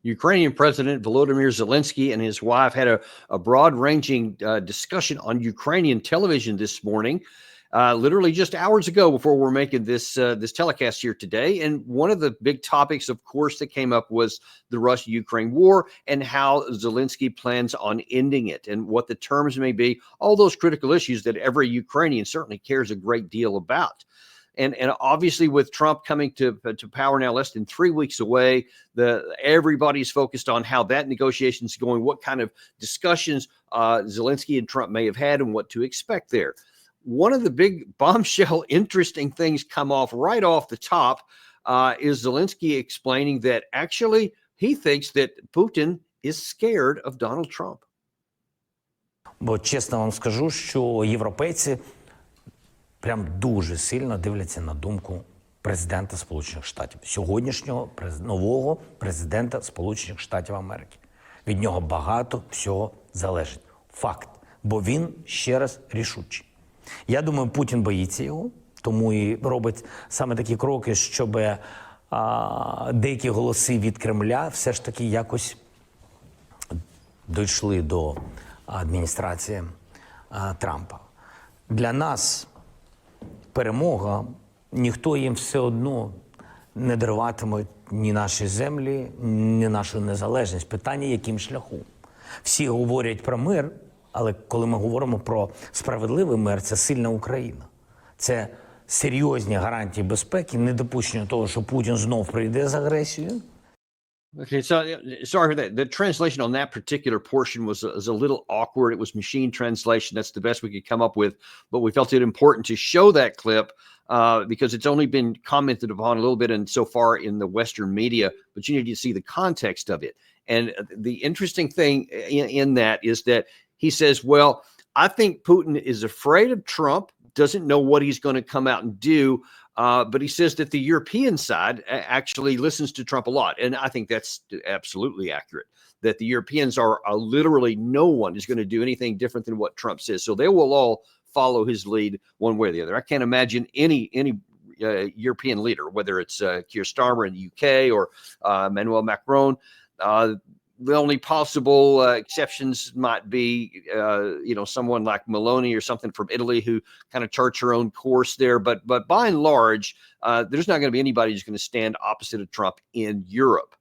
Ukrainian President Volodymyr Zelensky and his wife had a broad-ranging discussion on Ukrainian television this morning, literally just hours ago before we're making this telecast here today. And one of the big topics, of course, that came up was the Russia-Ukraine war and how Zelensky plans on ending it and what the terms may be, all those critical issues that every Ukrainian certainly cares a great deal about. And obviously, with Trump coming to power now less than 3 weeks away, everybody's focused on how that negotiation is going, what kind of discussions Zelensky and Trump may have had, and what to expect there. One of the big bombshell interesting things come off right off the top is Zelensky explaining that actually he thinks that Putin is scared of Donald Trump. Бо чесно вам скажу, що європейці прям дуже сильно дивляться на думку президента Сполучених Штатів. Сьогоднішнього нового президента Сполучених Штатів Америки. Від нього багато всього залежить. Факт. Бо він, ще раз, рішучий. Я думаю, Путін боїться його, тому і робить саме такі кроки, щоб деякі голоси від Кремля все ж таки якось дійшли до адміністрації Трампа. Для нас перемога, ніхто їм все одно не даруватиме ні наші землі, ні нашу незалежність. Питання, яким шляху. Всі говорять про мир, але коли ми говоримо про справедливий мир, це сильна Україна. Це серйозні гарантії безпеки, недопущення того, що Путін знов прийде з агресією. Okay, so sorry for that. The translation on that particular portion was a little awkward. It was machine translation. That's the best we could come up with. But we felt it important to show that clip because it's only been commented upon a little bit and so far in the Western media. But you need to see the context of it. And the interesting thing in that is that he says, well, I think Putin is afraid of Trump, doesn't know what he's going to come out and do. But he says that the European side actually listens to Trump a lot. And I think that's absolutely accurate, that the Europeans are literally no one is going to do anything different than what Trump says. So they will all follow his lead one way or the other. I can't imagine any European leader, whether it's Keir Starmer in the UK or Emmanuel Macron. The only possible exceptions might be, someone like Meloni or something from Italy who kind of charts her own course there. But by and large, there's not going to be anybody who's going to stand opposite of Trump in Europe.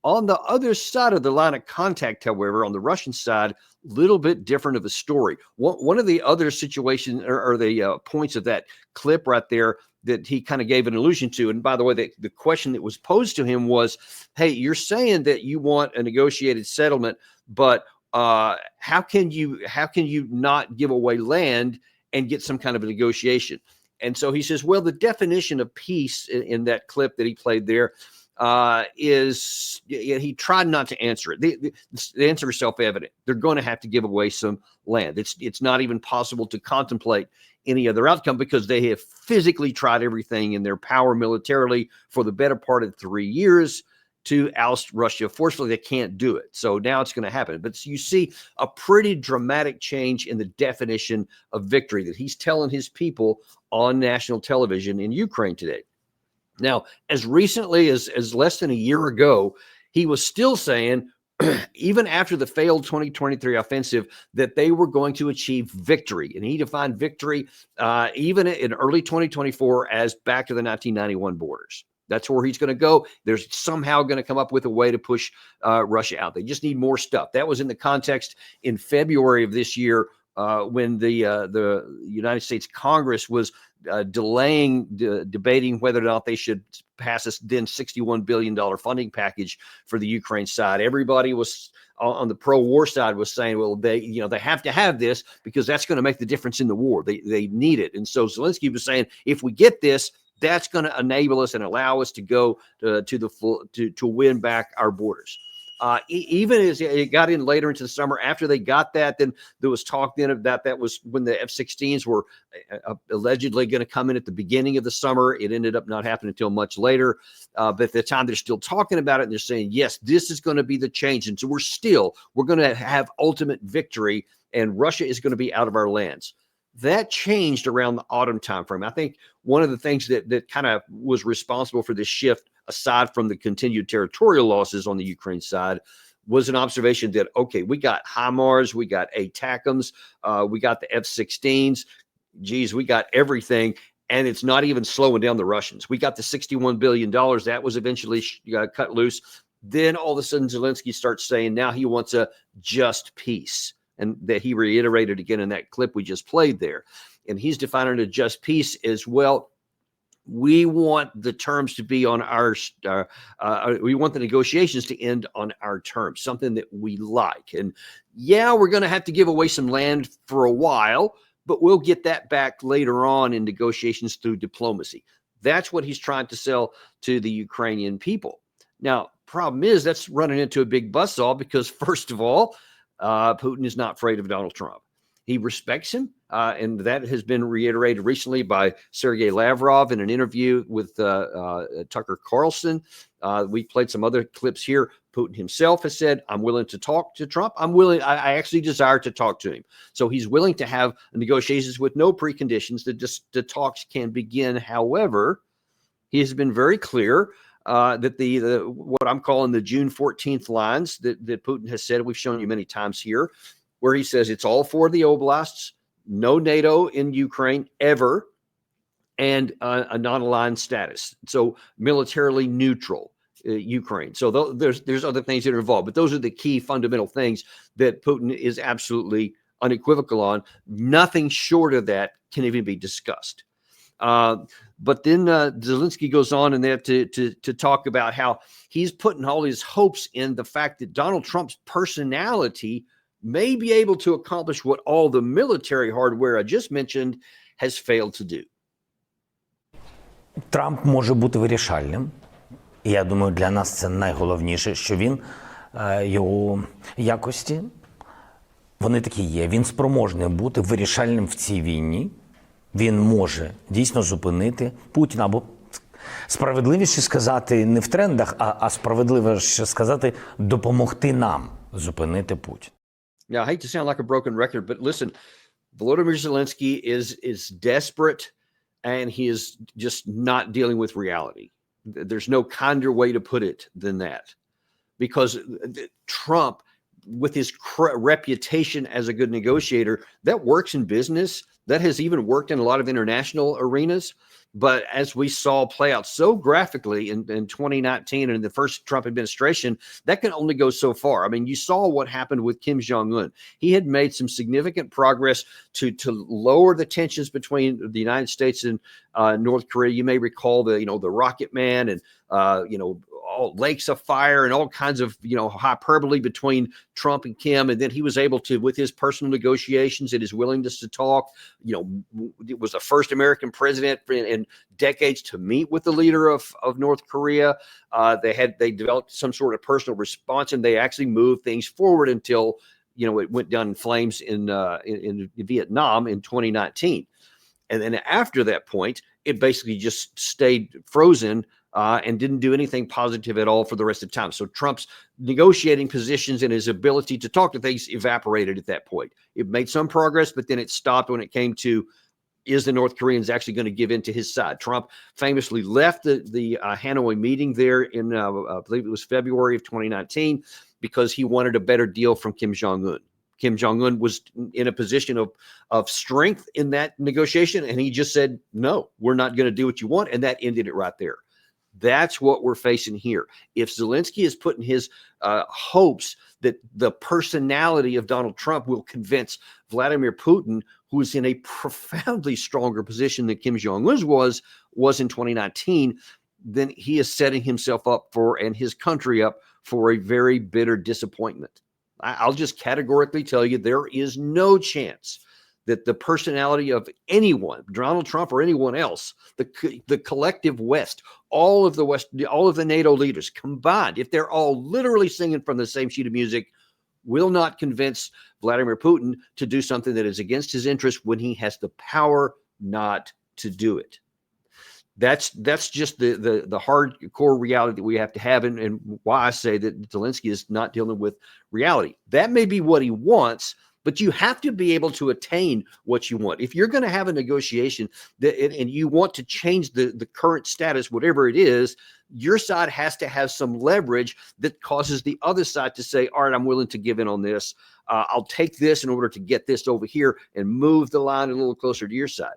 On the other side of the line of contact, however, on the Russian side, a little bit different of a story. One of the other situations or the points of that clip right there that he kind of gave an allusion to. And by the way, the question that was posed to him was, hey, you're saying that you want a negotiated settlement, but how can you not give away land and get some kind of a negotiation? And so he says, well, the definition of peace in that clip that he played there is he tried not to answer it. The answer is self-evident. They're going to have to give away some land. It's not even possible to contemplate any other outcome because they have physically tried everything in their power militarily for the better part of 3 years to oust Russia forcefully. They can't do it. So now it's going to happen. But you see a pretty dramatic change in the definition of victory that he's telling his people on national television in Ukraine today. Now, as recently as less than a year ago, he was still saying, even after the failed 2023 offensive, that they were going to achieve victory. And he defined victory even in early 2024 as back to the 1991 borders. That's where he's going to go. There's somehow going to come up with a way to push Russia out. They just need more stuff. That was in the context in February of this year when the United States Congress was debating whether or not they should pass this then $61 billion funding package for the Ukraine side. Everybody was on the pro-war side was saying, well, they have to have this because that's going to make the difference in the war. They need it. And so Zelensky was saying, if we get this, that's going to enable us and allow us to go to win back our borders. Even as it got in later into the summer, after they got that, then there was talk then about that was when the F-16s were allegedly going to come in at the beginning of the summer. It ended up not happening until much later. But at the time, they're still talking about it. And they're saying, yes, this is going to be the change. And so we're going to have ultimate victory and Russia is going to be out of our lands. That changed around the autumn timeframe. I think one of the things that kind of was responsible for this shift aside from the continued territorial losses on the Ukraine side, was an observation that, okay, we got HIMARS, we got ATACMS, we got the F-16s, geez, we got everything, and it's not even slowing down the Russians. We got the $61 billion that was eventually cut loose. Then all of a sudden Zelensky starts saying now he wants a just peace, and that he reiterated again in that clip we just played there. And he's defining a just peace as, well, we want the terms to be on our, we want the negotiations to end on our terms, something that we like. And yeah, we're going to have to give away some land for a while, but we'll get that back later on in negotiations through diplomacy. That's what he's trying to sell to the Ukrainian people. Now, problem is that's running into a big buzzsaw because, first of all, Putin is not afraid of Donald Trump. He respects him, and that has been reiterated recently by Sergei Lavrov in an interview with Tucker Carlson. We played some other clips here. Putin himself has said, I'm willing to talk to Trump. I actually desire to talk to him. So he's willing to have negotiations with no preconditions. The talks can begin. However, he has been very clear that the what I'm calling the June 14th lines that Putin has said, we've shown you many times here, where he says it's all for the oblasts, no NATO in Ukraine ever, and a non-aligned status. So militarily neutral Ukraine. So there's other things that are involved, but those are the key fundamental things that Putin is absolutely unequivocal on. Nothing short of that can even be discussed. But then Zelensky goes on in there to talk about how he's putting all his hopes in the fact that Donald Trump's personality may be able to accomplish what all the military hardware I just mentioned has failed to do. Трамп може бути вирішальним. І я думаю, для нас це найголовніше, що він, його якості, вони такі є. Він спроможний бути вирішальним в цій війні. Він може дійсно зупинити Путіна, або справедливіше сказати не в трендах, а справедливіше сказати допомогти нам зупинити Путіна. Now, I hate to sound like a broken record, but listen, Volodymyr Zelensky is desperate, and he is just not dealing with reality. There's no kinder way to put it than that, because Trump, with his reputation as a good negotiator, that works in business. That has even worked in a lot of international arenas. But as we saw play out so graphically in 2019 and in the first Trump administration, that can only go so far. I mean, you saw what happened with Kim Jong-un. He had made some significant progress to lower the tensions between the United States and North Korea. You may recall the Rocket Man and all lakes of fire and all kinds of hyperbole between Trump and Kim, and then he was able to, with his personal negotiations and his willingness to talk, it was the first American president in decades to meet with the leader of North Korea. They developed some sort of personal response, and they actually moved things forward until it went down in flames in Vietnam in 2019. And then after that point, it basically just stayed frozen and didn't do anything positive at all for the rest of the time. So Trump's negotiating positions and his ability to talk to things evaporated at that point. It made some progress, but then it stopped when it came to, is the North Koreans actually going to give in to his side? Trump famously left the Hanoi meeting there in, I believe it was February of 2019, because he wanted a better deal from Kim Jong-un. Kim Jong-un was in a position of strength in that negotiation, and he just said, no, we're not going to do what you want, and that ended it right there. That's what we're facing here. If Zelensky is putting his hopes that the personality of Donald Trump will convince Vladimir Putin, who is in a profoundly stronger position than Kim Jong-un was in 2019, then he is setting himself up for, and his country up for, a very bitter disappointment. I'll just categorically tell you, there is no chance that the personality of anyone, Donald Trump or anyone else, the collective West, all of the NATO leaders combined, if they're all literally singing from the same sheet of music, will not convince Vladimir Putin to do something that is against his interest when he has the power not to do it. That's just the hardcore reality that we have to have, and why I say that Zelensky is not dealing with reality. That may be what he wants, But you have to be able to attain what you want. If you're going to have a negotiation and you want to change the current status, whatever it is, your side has to have some leverage that causes the other side to say, all right, I'm willing to give in on this. I'll take this in order to get this over here and move the line a little closer to your side.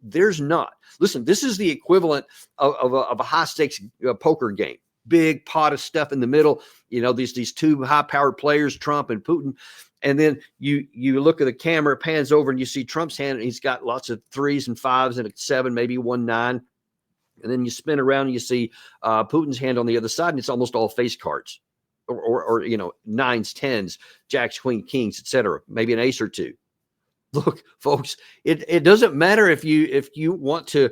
There's not. Listen, this is the equivalent of a high stakes poker game. Big pot of stuff in the middle. These two high powered players, Trump and Putin. And then you look at the camera, it pans over, and you see Trump's hand, and he's got lots of 3s and 5s and a 7, maybe 1 9. And then you spin around and you see Putin's hand on the other side, and it's almost all face cards, or 9s, 10s, jacks, queen, kings, etc. Maybe an ace or 2. Look, folks, it doesn't matter if you want to,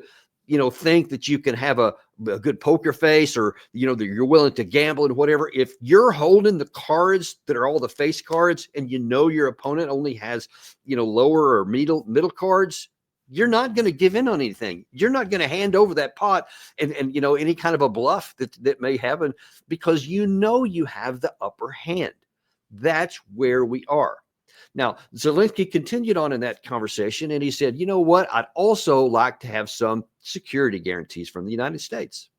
think that you can have a good poker face, or that you're willing to gamble and whatever. If you're holding the cards that are all the face cards, and your opponent only has lower or middle cards, you're not going to give in on anything. You're not going to hand over that pot and any kind of a bluff that may happen, because you have the upper hand. That's where we are. Now, Zelensky continued on in that conversation, and he said, you know what? I'd also like to have some security guarantees from the United States.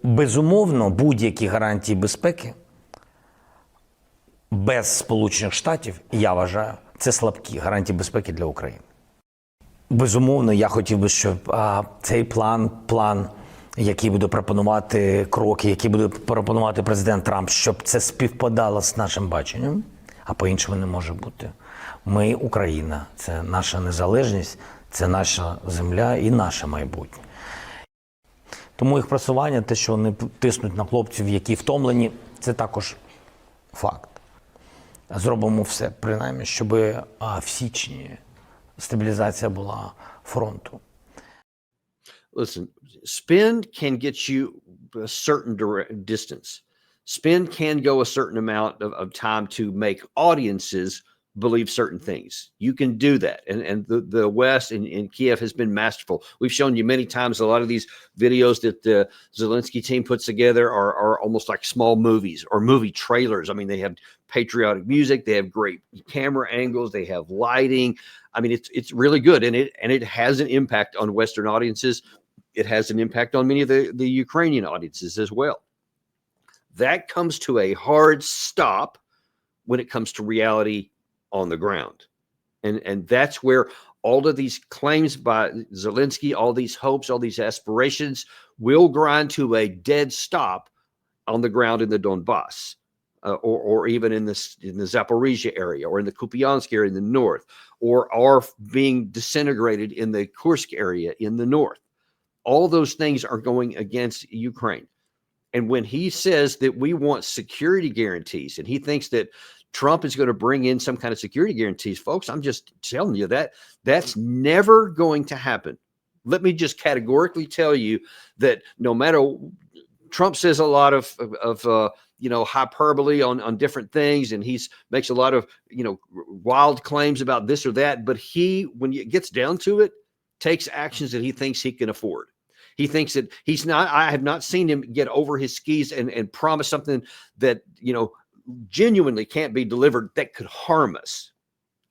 Безумовно, будь-які гарантії безпеки без Сполучених Штатів, я вважаю, це слабкі гарантії безпеки для України. Безумовно, я хотів би, щоб цей план, який буде пропонувати, кроки, які буде пропонувати президент Трамп, щоб це співпадало з нашим баченням, а по-іншому не може бути. Ми, Україна, це наша незалежність, це наша земля і наше майбутнє. Тому їх просування, те, що вони тиснуть на хлопців, які втомлені, це також факт. Зробимо все, принаймні, щоб в січні стабілізація була фронту. Listen, spin can get you a certain distance. Spin can go a certain amount of time to make audiences believe certain things. You can do that. And the West in Kiev has been masterful. We've shown you many times a lot of these videos that the Zelensky team puts together are almost like small movies or movie trailers. I mean, they have patriotic music, they have great camera angles, they have lighting. I mean, it's really good, and it has an impact on Western audiences. It has an impact on many of the Ukrainian audiences as well. That comes to a hard stop when it comes to reality on the ground. And that's where all of these claims by Zelensky, all these hopes, all these aspirations will grind to a dead stop on the ground in the Donbass, or even in the Zaporizhia area, or in the Kupiansk area in the north, or are being disintegrated in the Kursk area in the north. All those things are going against Ukraine. And when he says that we want security guarantees, and he thinks that Trump is going to bring in some kind of security guarantees, folks, I'm just telling you that's never going to happen. Let me just categorically tell you that no matter, Trump says a lot of hyperbole on different things, and makes a lot of wild claims about this or that, but he, when it gets down to it, takes actions that he thinks he can afford. He thinks that I have not seen him get over his skis and promise something that genuinely can't be delivered that could harm us.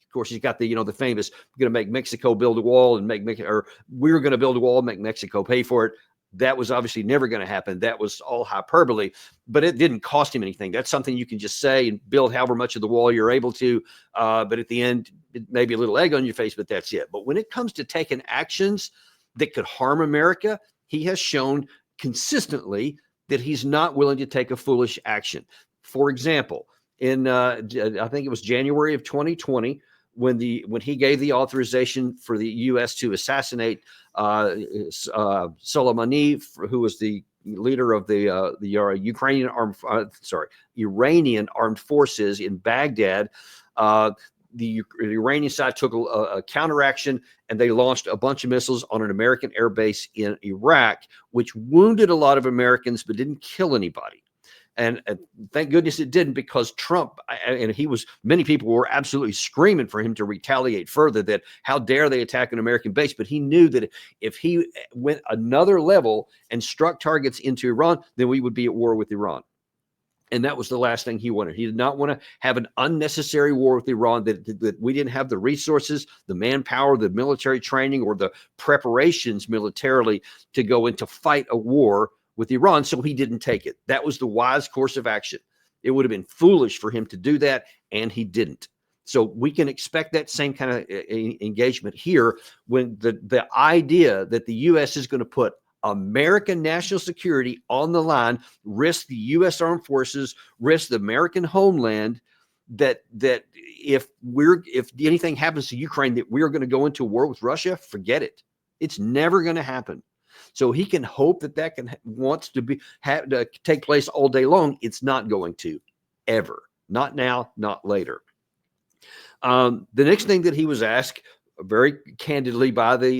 Of course, he's got the famous, we're going to make Mexico build a wall and we're going to build a wall and make Mexico pay for it. That was obviously never going to happen. That was all hyperbole, but it didn't cost him anything. That's something you can just say and build however much of the wall you're able to. But at the end, it may be a little egg on your face, but that's it. But when it comes to taking actions that could harm America, he has shown consistently that he's not willing to take a foolish action. For example, in I think it was January of 2020, when he gave the authorization for the U.S. to assassinate Soleimani, who was the leader of the Iranian armed forces in Baghdad. The Iranian side took a counteraction, and they launched a bunch of missiles on an American air base in Iraq, which wounded a lot of Americans but didn't kill anybody. And thank goodness it didn't, because Trump, and many people were absolutely screaming for him to retaliate further, that how dare they attack an American base. But he knew that if he went another level and struck targets into Iran, then we would be at war with Iran. And that was the last thing he wanted. He did not want to have an unnecessary war with Iran, that we didn't have the resources, the manpower, the military training, or the preparations militarily to go into fight a war with Iran. So he didn't take it. That was the wise course of action. It would have been foolish for him to do that, and he didn't. So we can expect that same kind of engagement here, when the idea that the U.S. is going to put American national security on the line, risk the U.S. armed forces, risk the American homeland, that if anything happens to Ukraine, that we're going to go into war with Russia, forget it. It's never going to happen. So he can hope that wants to take place all day long. It's not going to, ever. Not now, not later. The next thing that he was asked very candidly by the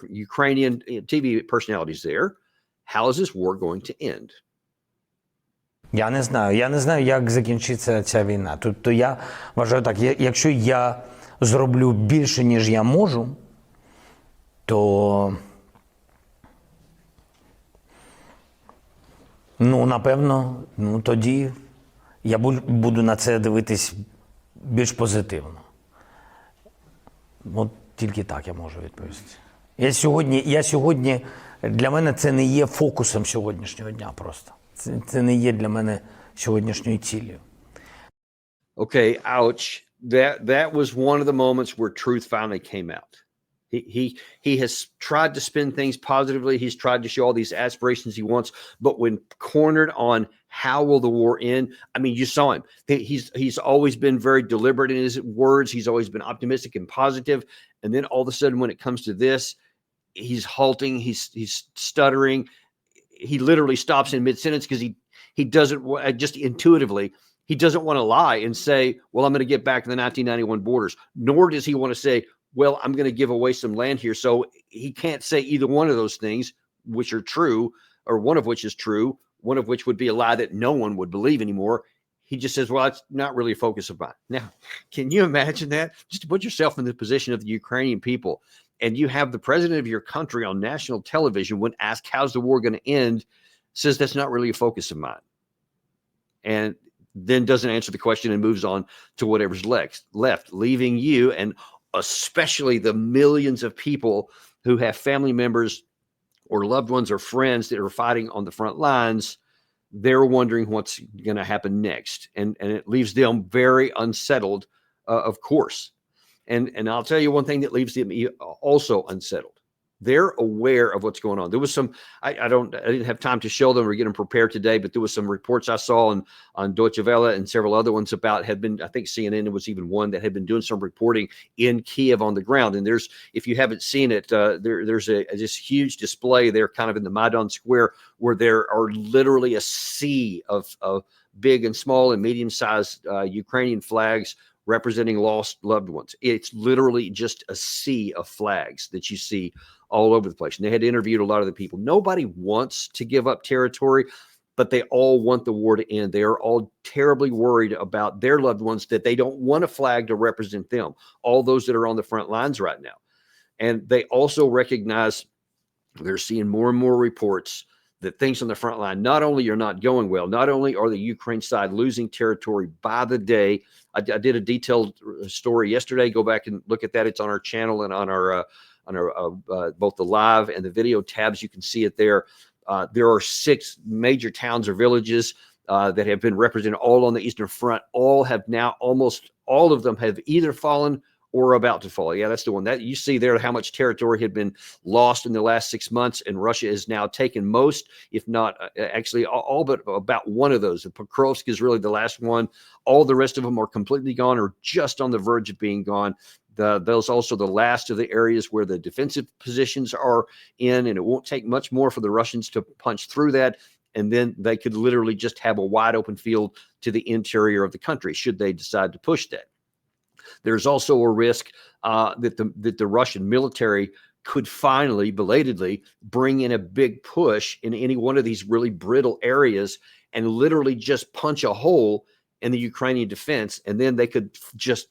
Ukrainian TV personalities there, how is this war going to end? Я не знаю, як закінчиться ця війна. Тобто я вважаю так, якщо я зроблю більше, ніж я можу, то, напевно, тоді я буду на це дивитись більш позитивно. От тільки так я можу відповісти. Я сьогодні, для мене це не є фокусом сьогоднішнього дня просто. Це не є для мене сьогоднішньою ціллю. Okay, ouch. That was one of the moments where truth finally came out. He has tried to spin things positively. He's tried to show all these aspirations he wants, but when cornered on how will the war end, I mean, you saw him. He's always been very deliberate in his words. He's always been optimistic and positive, and then all of a sudden, when it comes to this, he's halting. He's stuttering. He literally stops in mid-sentence because he doesn't, just intuitively, he doesn't want to lie and say, well, I'm going to get back to the 1991 borders, nor does he want to say, well, I'm going to give away some land here. So he can't say either one of those things, which are true, or one of which is true, one of which would be a lie that no one would believe anymore. He just says, well, it's not really a focus of mine. Now, can you imagine that? Just to put yourself in the position of the Ukrainian people, and you have the president of your country on national television, when asked, how's the war going to end, says that's not really a focus of mine. And then doesn't answer the question and moves on to whatever's left, leaving you, and especially the millions of people who have family members or loved ones or friends that are fighting on the front lines. They're wondering what's going to happen next. And it leaves them very unsettled, of course. And I'll tell you one thing that leaves them also unsettled. They're aware of what's going on. There was some, I didn't have time to show them or get them prepared today, but there was some reports I saw on Deutsche Welle and several other ones about, had been, I think CNN was even one that had been doing some reporting in Kiev on the ground. And there's, if you haven't seen it, there's this huge display there kind of in the Maidan Square, where there are literally a sea of big and small and medium-sized Ukrainian flags representing lost loved ones. It's literally just a sea of flags that you see all over the place. And they had interviewed a lot of the people. Nobody wants to give up territory, but they all want the war to end. They are all terribly worried about their loved ones, that they don't want a flag to represent them, all those that are on the front lines right now. And they also recognize, they're seeing more and more reports that things on the front line not only are not going well, not only are the Ukraine side losing territory by the day. I did a detailed story yesterday. Go back and look at that. It's on our channel and on our both the live and the video tabs. You can see it there. There are 6 major towns or villages that have been represented all on the Eastern Front. All have now, almost all of them have either fallen or about to fall. Yeah, that's the one that you see there, how much territory had been lost in the last 6 months. And Russia has now taken most, if not actually all but about one of those. Pokrovsk is really the last one. All the rest of them are completely gone or just on the verge of being gone. Those also the last of the areas where the defensive positions are in, and it won't take much more for the Russians to punch through that. And then they could literally just have a wide open field to the interior of the country, should they decide to push that. There's also a risk that the Russian military could finally, belatedly, bring in a big push in any one of these really brittle areas and literally just punch a hole in the Ukrainian defense. And then they could just,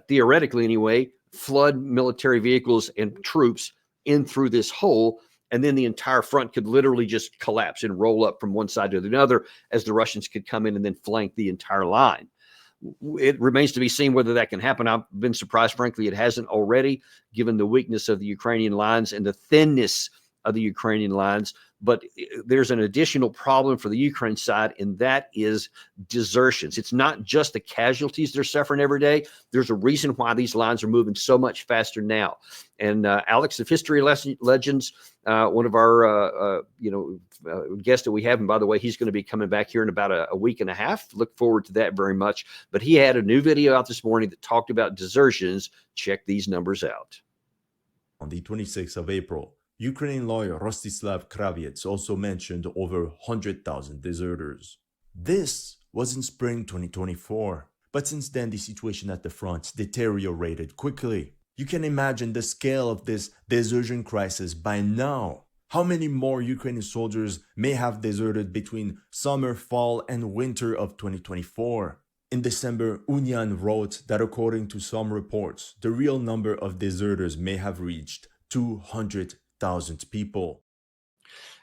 theoretically anyway, flood military vehicles and troops in through this hole. and then the entire front could literally just collapse and roll up from one side to the other as the Russians could come in and then flank the entire line. It remains to be seen whether that can happen. I've been surprised, frankly, it hasn't already, given the weakness of the Ukrainian lines and the thinness of the Ukrainian lines. But there's an additional problem for the Ukraine side, and that is desertions. It's not just the casualties they're suffering every day. There's a reason why these lines are moving so much faster now. And Alex of History Legends, one of our guests that we have, and by the way, he's going to be coming back here in about a week and a half. Look forward to that very much. But he had a new video out this morning that talked about desertions. Check these numbers out. On the 26th of April, Ukrainian lawyer Rostislav Kravets also mentioned over 100,000 deserters. This was in spring 2024, but since then the situation at the front deteriorated quickly. You can imagine the scale of this desertion crisis by now. How many more Ukrainian soldiers may have deserted between summer, fall, and winter of 2024? In December, Union wrote that according to some reports, the real number of deserters may have reached 200,000 people.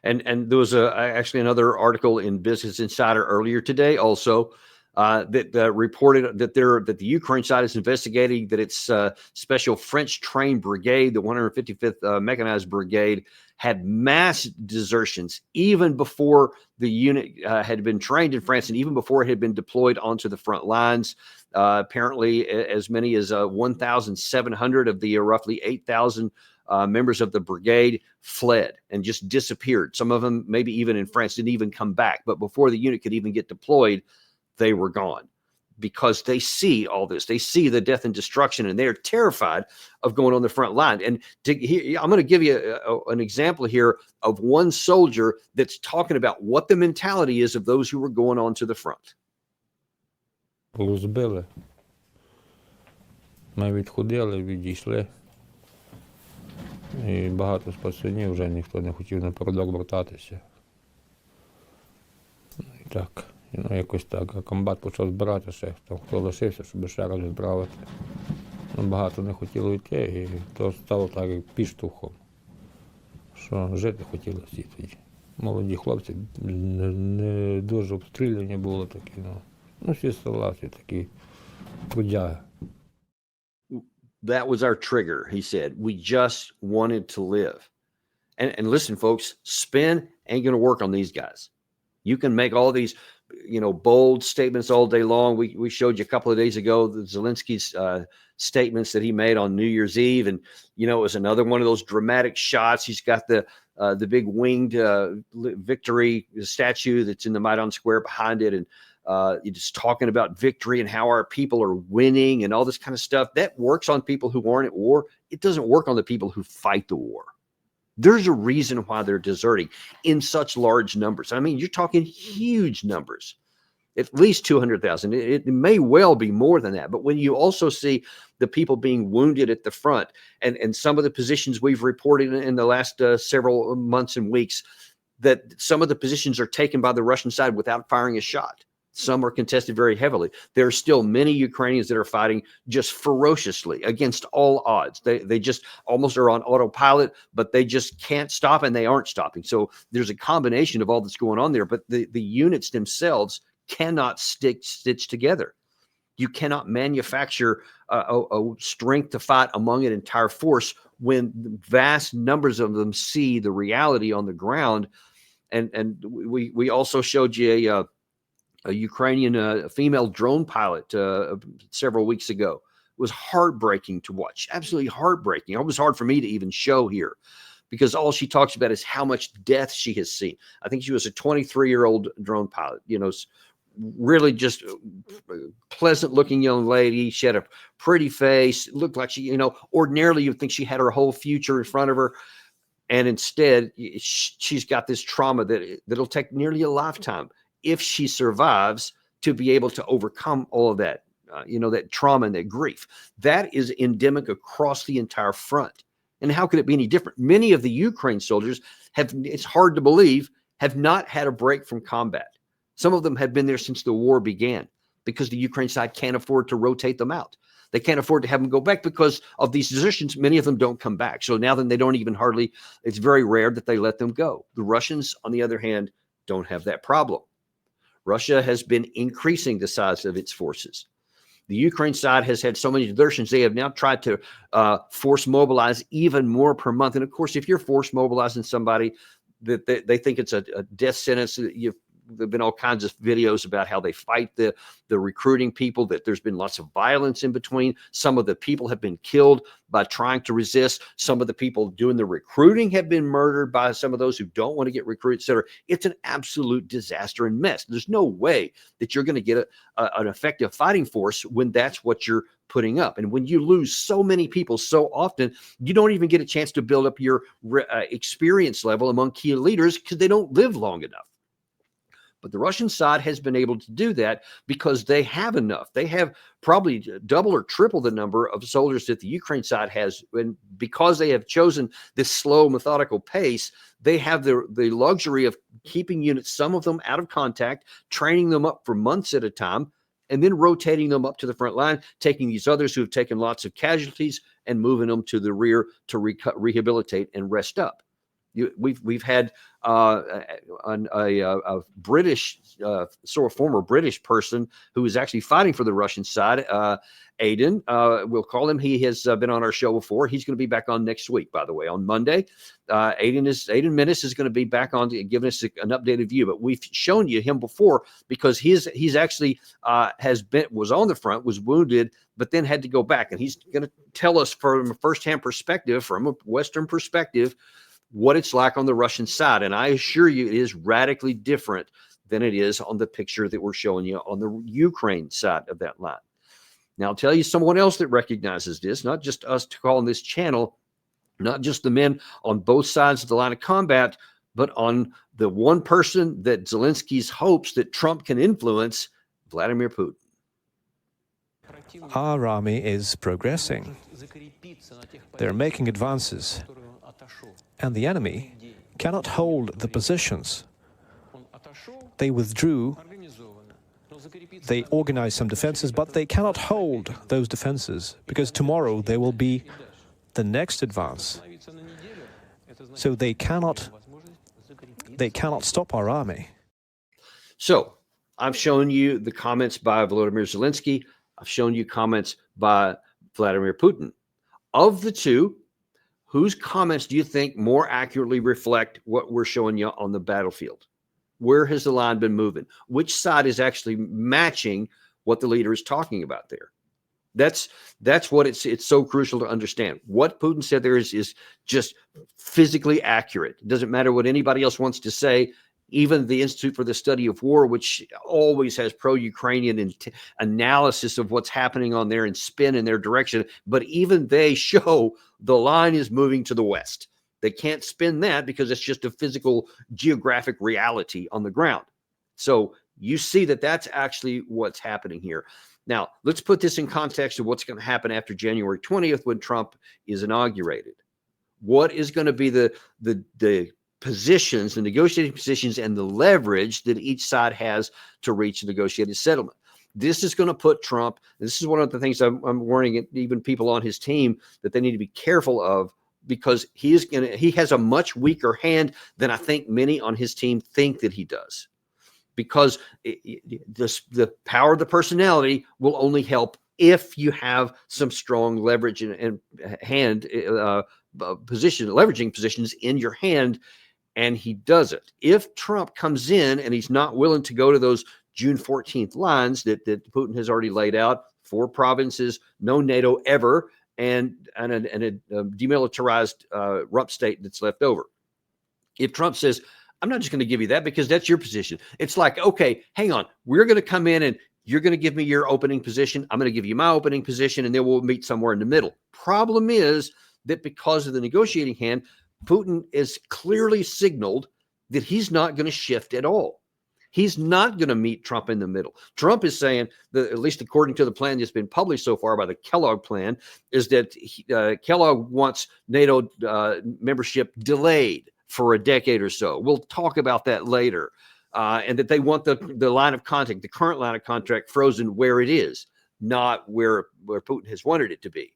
And there was actually another article in Business Insider earlier today also that reported that the Ukraine side is investigating that its special French trained brigade, the 155th Mechanized Brigade, had mass desertions even before the unit had been trained in France and even before it had been deployed onto the front lines. Apparently, as many as 1,700 of the roughly 8,000 members of the brigade fled and just disappeared. Some of them, maybe even in France, didn't even come back. But before the unit could even get deployed, they were gone, because they see all this. They see the death and destruction, and they're terrified of going on the front line. And I'm going to give you an example here of one soldier that's talking about what the mentality is of those who were going on to the front. Розбили. Ми відходили, відійшли. І багато з пацанів вже ніхто не хотів напередок вертатися. І так, якось так. А комбат почав збирати ще, хто лишився, щоб ще раз відправити. Багато не хотіло йти, і то стало так, як підштовхом. Що жити хотіли всі тоді. Молоді хлопці, не дуже обстріляні були такі, всі села, всі такі трудяги. That was our trigger, he said. We just wanted to live. And listen, folks, spin ain't going to work on these guys. You can make all these, bold statements all day long. We showed you a couple of days ago the Zelenskys statements that he made on New Year's Eve, and it was another one of those dramatic shots. He's got the big winged victory statue that's in the Maidan Square behind it, and you're just talking about victory and how our people are winning and all this kind of stuff. That works on people who aren't at war. It doesn't work on the people who fight the war. There's a reason why they're deserting in such large numbers. I mean, you're talking huge numbers, at least 200,000. It may well be more than that. But when you also see the people being wounded at the front and some of the positions we've reported in the last several months and weeks, that some of the positions are taken by the Russian side without firing a shot. Some are contested very heavily. There are still many Ukrainians that are fighting just ferociously against all odds. They just almost are on autopilot, but they just can't stop, and they aren't stopping. So there's a combination of all that's going on there, but the units themselves cannot stitch together. You cannot manufacture a strength to fight among an entire force when vast numbers of them see the reality on the ground. And we also showed you a Ukrainian female drone pilot several weeks ago. It was heartbreaking to watch, absolutely heartbreaking. It was hard for me to even show here because all she talks about is how much death she has seen. I think she was a 23-year-old drone pilot, really just pleasant looking young lady. She had a pretty face. It looked like she, ordinarily you'd think she had her whole future in front of her. And instead, she's got this trauma that'll take nearly a lifetime, if she survives, to be able to overcome all of that, that trauma and that grief. That is endemic across the entire front. And how could it be any different? Many of the Ukraine soldiers it's hard to believe, have not had a break from combat. Some of them have been there since the war began. because the Ukraine side can't afford to rotate them out. They can't afford to have them go back because of these desertions. Many of them don't come back. So now then they don't even hardly, it's very rare that they let them go. The Russians, on the other hand, don't have that problem. Russia has been increasing the size of its forces. The Ukraine side has had so many desertions, they have now tried to force mobilize even more per month. And of course, if you're force mobilizing somebody, that they think it's a death sentence, there've been all kinds of videos about how they fight the recruiting people, that there's been lots of violence in between. Some of the people have been killed by trying to resist. Some of the people doing the recruiting have been murdered by some of those who don't want to get recruited, et cetera. It's an absolute disaster and mess. There's no way that you're going to get an effective fighting force when that's what you're putting up. And when you lose so many people so often, you don't even get a chance to build up your experience level among key leaders because they don't live long enough. But the Russian side has been able to do that because they have enough. They have probably double or triple the number of soldiers that the Ukraine side has. And because they have chosen this slow, methodical pace, they have the luxury of keeping units, some of them out of contact, training them up for months at a time, and then rotating them up to the front line, taking these others who have taken lots of casualties and moving them to the rear to rehabilitate and rest up. We've had a British, sort of former British person who is actually fighting for the Russian side, Aiden. We'll call him. He has been on our show before. He's going to be back on next week, by the way, on Monday. Aiden Minnis is going to be back on giving us an updated view. But we've shown you him before because he's actually was on the front, was wounded, but then had to go back, and he's going to tell us from a firsthand perspective, from a Western perspective, what it's like on the Russian side. And I assure you, it is radically different than it is on the picture that we're showing you on the Ukraine side of that line. Now, I'll tell you someone else that recognizes this, not just us calling this channel, not just the men on both sides of the line of combat, but on the one person that Zelensky's hopes that Trump can influence, Vladimir Putin. Our army is progressing. They're making advances. And the enemy cannot hold the positions. They withdrew, they organized some defenses, but they cannot hold those defenses because tomorrow there will be the next advance. So they cannot stop our army. So I've shown you the comments by Volodymyr Zelensky. I've shown you comments by Vladimir Putin. Of the two, whose comments do you think more accurately reflect what we're showing you on the battlefield? Where has the line been moving? Which side is actually matching what the leader is talking about there? That's what it's so crucial to understand. What Putin said there is just physically accurate. It doesn't matter what anybody else wants to say. Even the Institute for the Study of War, which always has pro-Ukrainian analysis of what's happening on there and spin in their direction, but even they show the line is moving to the west. They can't spin that because it's just a physical geographic reality on the ground. So you see that that's actually what's happening here. Now, let's put this in context of what's going to happen after January 20th when Trump is inaugurated. What is going to be the positions, the negotiating positions, and the leverage that each side has to reach a negotiated settlement? This is going to put Trump, this is one of the things I'm warning even people on his team that they need to be careful of, because he has a much weaker hand than I think many on his team think that he does. Because the power of the personality will only help if you have some strong leverage and hand leveraging positions in your hand, and he does it. If Trump comes in and he's not willing to go to those June 14th lines that Putin has already laid out, 4 provinces, no NATO ever, and a demilitarized rump state that's left over. If Trump says, I'm not just going to give you that because that's your position. It's like, okay, hang on. We're going to come in and you're going to give me your opening position. I'm going to give you my opening position, and then we'll meet somewhere in the middle. Problem is that because of the negotiating hand, Putin is clearly signaled that he's not going to shift at all. He's not going to meet Trump in the middle. Trump is saying, that, at least according to the plan that's been published so far by the Kellogg plan, is that Kellogg wants NATO membership delayed for a decade or so. We'll talk about that later. and that they want the line of contact, the current line of contact, frozen where it is, not where Putin has wanted it to be.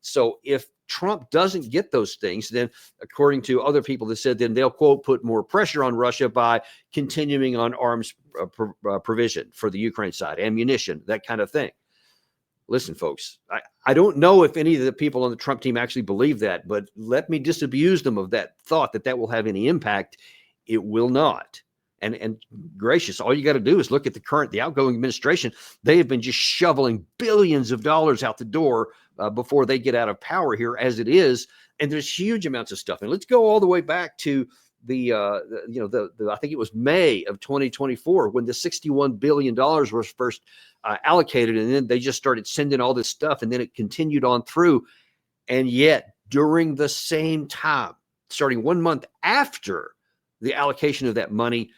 So if Trump doesn't get those things, then according to other people that said, then they'll, quote, put more pressure on Russia by continuing on arms provision for the Ukraine side, ammunition, that kind of thing. Listen, folks, I don't know if any of the people on the Trump team actually believe that, but let me disabuse them of that thought that will have any impact. It will not. And gracious, all you got to do is look at the outgoing administration. They have been just shoveling billions of dollars out the door before they get out of power here as it is. And there's huge amounts of stuff. And let's go all the way back to I think it was May of 2024 when the $61 billion was first allocated. And then they just started sending all this stuff. And then it continued on through. And yet during the same time, starting 1 month after the allocation of that money,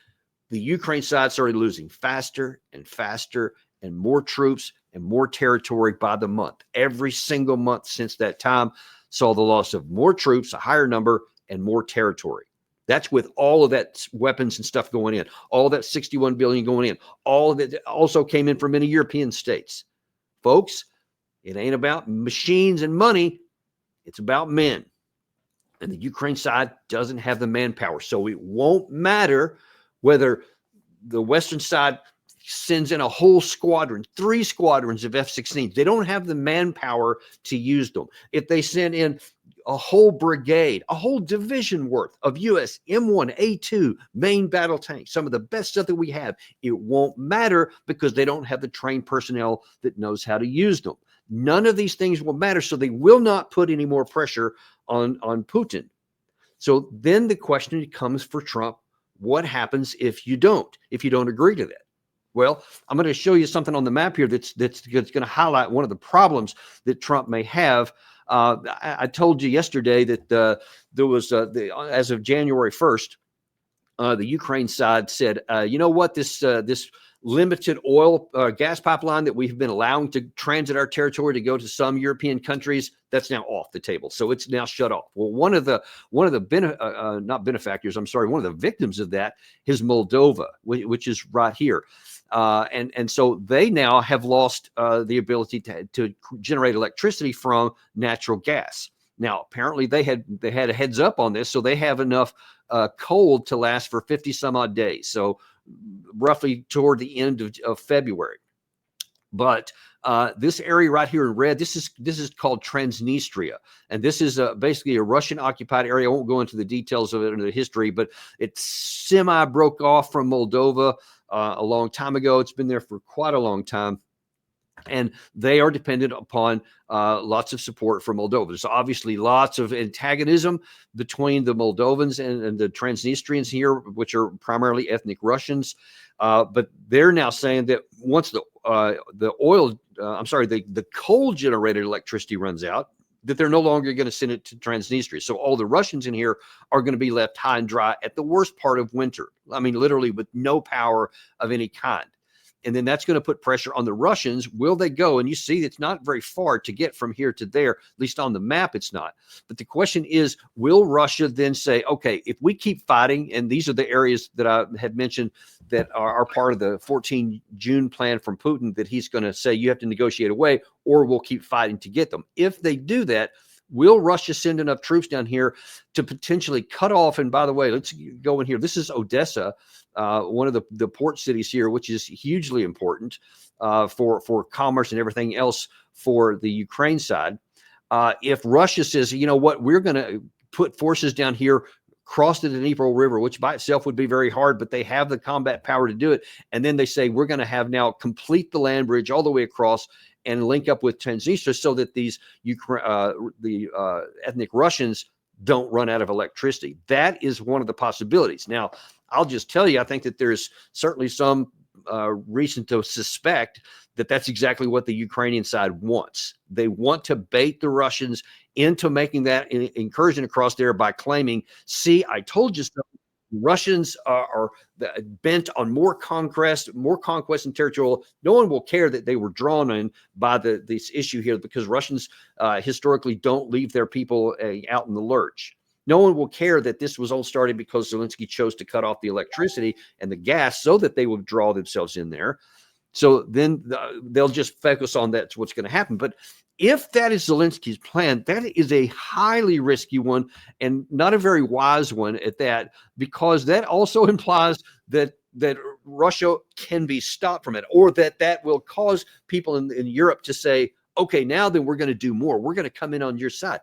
the Ukraine side started losing faster and faster and more troops and more territory by the month. Every single month since that time saw the loss of more troops, a higher number, and more territory. That's with all of that weapons and stuff going in, all that 61 billion going in. All of it also came in from many European states. Folks, it ain't about machines and money. It's about men. And the Ukraine side doesn't have the manpower. So it won't matter whether the Western side sends in a whole squadron, 3 squadrons of F-16s. They don't have the manpower to use them. If they send in a whole brigade, a whole division worth of U.S. M1A2 main battle tanks, some of the best stuff that we have, it won't matter because they don't have the trained personnel that knows how to use them. None of these things will matter, so they will not put any more pressure on Putin. So then the question comes for Trump, what happens if you don't agree to that? Well, I'm going to show you something on the map here that's going to highlight one of the problems that Trump may have. I told you yesterday that there was, as of January 1st, the Ukraine side said, you know what, this limited oil gas pipeline that we've been allowing to transit our territory to go to some European countries, that's now off the table. So it's now shut off. Well, one of the victims of that is Moldova, which is right here. And so they now have lost the ability to generate electricity from natural gas. Now, apparently they had a heads up on this, so they have enough coal to last for 50 some odd days. So roughly toward the end of February. But this area right here in red, this is called Transnistria, and this is basically a Russian-occupied area. I won't go into the details of it and the history, but it semi-broke off from Moldova a long time ago. It's been there for quite a long time, and they are dependent upon lots of support from Moldova. There's obviously lots of antagonism between the Moldovans and the Transnistrians here, which are primarily ethnic Russians. But they're now saying that once the coal-generated electricity runs out, that they're no longer going to send it to Transnistria. So all the Russians in here are going to be left high and dry at the worst part of winter. I mean, literally with no power of any kind. And then that's going to put pressure on the Russians. Will they go? And you see, it's not very far to get from here to there, at least on the map, it's not. But the question is, will Russia then say, okay, if we keep fighting, and these are the areas that I had mentioned that are part of the 14 June plan from Putin, that he's going to say you have to negotiate away, or we'll keep fighting to get them. If they do that, will Russia send enough troops down here to potentially cut off? And by the way, let's go in here. This is Odessa, one of the port cities here, which is hugely important for commerce and everything else for the Ukraine side. If Russia says, you know what, we're going to put forces down here, cross the Dnipro River, which by itself would be very hard, but they have the combat power to do it. And then they say, we're going to have now complete the land bridge all the way across and link up with Transnistria so that these ethnic Russians don't run out of electricity. That is one of the possibilities. Now, I'll just tell you, I think that there's certainly some reason to suspect that that's exactly what the Ukrainian side wants. They want to bait the Russians into making that incursion across there by claiming, see, I told you so. Russians are bent on more conquest and territorial. No one will care that they were drawn in by this issue here, because Russians historically don't leave their people out in the lurch. No one will care that this was all started because Zelensky chose to cut off the electricity and the gas so that they would draw themselves in there. So then they'll just focus on that's what's going to happen. But if that is Zelensky's plan, that is a highly risky one and not a very wise one at that, because that also implies that Russia can be stopped from it, or that will cause people in Europe to say, okay, now then we're going to do more. We're going to come in on your side.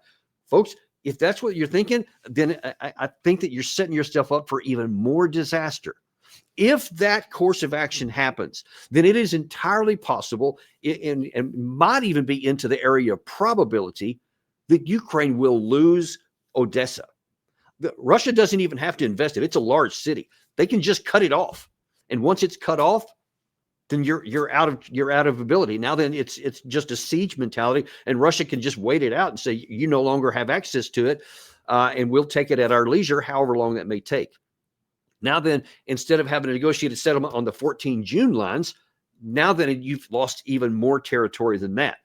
Folks, if that's what you're thinking, then I think that you're setting yourself up for even more disaster. If that course of action happens, then it is entirely possible and might even be into the area of probability that Ukraine will lose Odessa. Russia doesn't even have to invest it. It's a large city. They can just cut it off. And once it's cut off, then you're out of ability. Now then it's just a siege mentality, and Russia can just wait it out and say you no longer have access to it, and we'll take it at our leisure, however long that may take. Now then, instead of having a negotiated settlement on the 14 June lines, now then you've lost even more territory than that.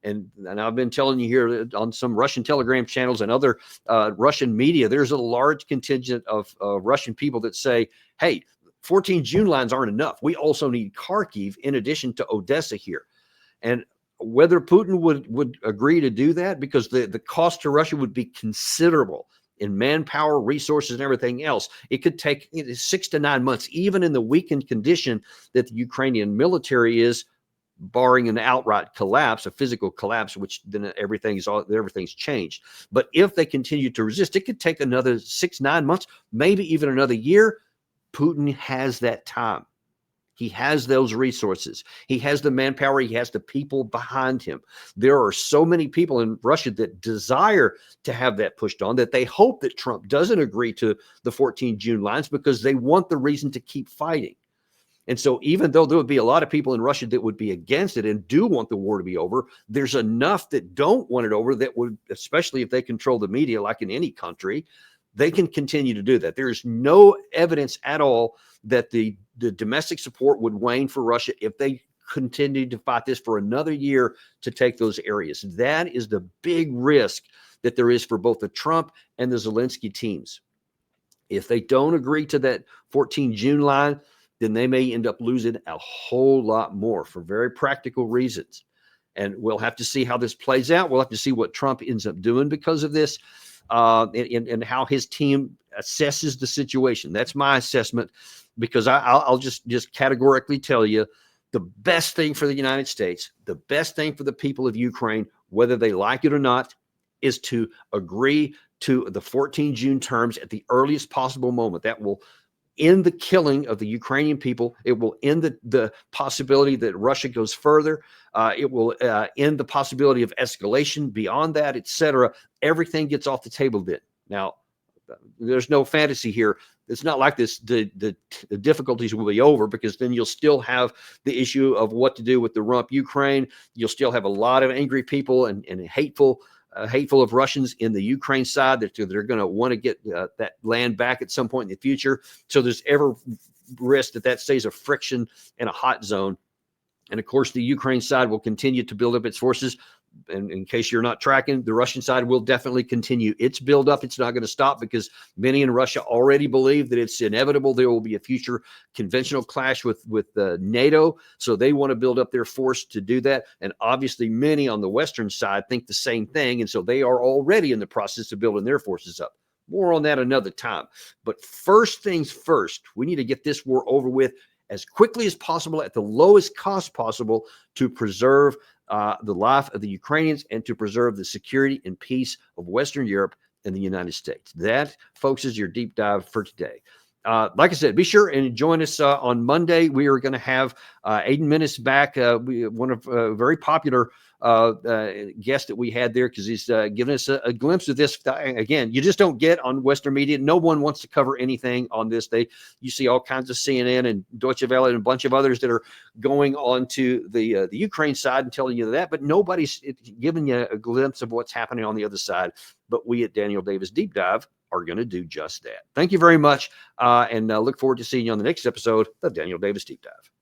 And I've been telling you here on some Russian Telegram channels and other Russian media, there's a large contingent of Russian people that say, hey, 14 June lines aren't enough. We also need Kharkiv in addition to Odessa here. And whether Putin would agree to do that, because the cost to Russia would be considerable in manpower, resources, and everything else. It could take 6 to 9 months, even in the weakened condition that the Ukrainian military is, barring an outright collapse, a physical collapse, which then everything's changed. But if they continue to resist, it could take another 6, 9 months, maybe even another year. Putin has that time. He has those resources. He has the manpower. He has the people behind him. There are so many people in Russia that desire to have that pushed on, that they hope that Trump doesn't agree to the 14 June lines, because they want the reason to keep fighting. And so even though there would be a lot of people in Russia that would be against it and do want the war to be over, there's enough that don't want it over that would, especially if they control the media like in any country, they can continue to do that. There's no evidence at all that the domestic support would wane for Russia if they continued to fight this for another year to take those areas. That is the big risk that there is for both the Trump and the Zelensky teams. If they don't agree to that 14 June line, then they may end up losing a whole lot more for very practical reasons. And we'll have to see how this plays out. We'll have to see what Trump ends up doing because of this, and how his team assesses the situation. That's my assessment, because I'll just categorically tell you, the best thing for the United States, the best thing for the people of Ukraine, whether they like it or not, is to agree to the 14 June terms at the earliest possible moment. That will end the killing of the Ukrainian people. It will end the possibility that Russia goes further. It will end the possibility of escalation beyond that, etc. Everything gets off the table then. Now, there's no fantasy here. It's not like this. The difficulties will be over, because then you'll still have the issue of what to do with the rump Ukraine. You'll still have a lot of angry people and hateful of Russians in the Ukraine side that they're going to want to get that land back at some point in the future. So there's ever risk that stays a friction and a hot zone. And of course, the Ukraine side will continue to build up its forces. And in case you're not tracking, the Russian side will definitely continue its buildup. It's not going to stop, because many in Russia already believe that it's inevitable there will be a future conventional clash with NATO. So they want to build up their force to do that. And obviously, many on the Western side think the same thing. And so they are already in the process of building their forces up. More on that another time. But first things first, we need to get this war over with as quickly as possible at the lowest cost possible to preserve the life of the Ukrainians and to preserve the security and peace of Western Europe and the United States. That, folks, is your deep dive for today. Like I said, be sure and join us on Monday. We are going to have Aiden Minnis back, one of very popular guest that we had there, because he's given us a glimpse of this. Again, you just don't get on Western media. No one wants to cover anything on this. You see all kinds of CNN and Deutsche Welle and a bunch of others that are going on to the Ukraine side and telling you that, but nobody's giving you a glimpse of what's happening on the other side. But we at Daniel Davis Deep Dive are going to do just that. Thank you very much, and look forward to seeing you on the next episode of Daniel Davis Deep Dive.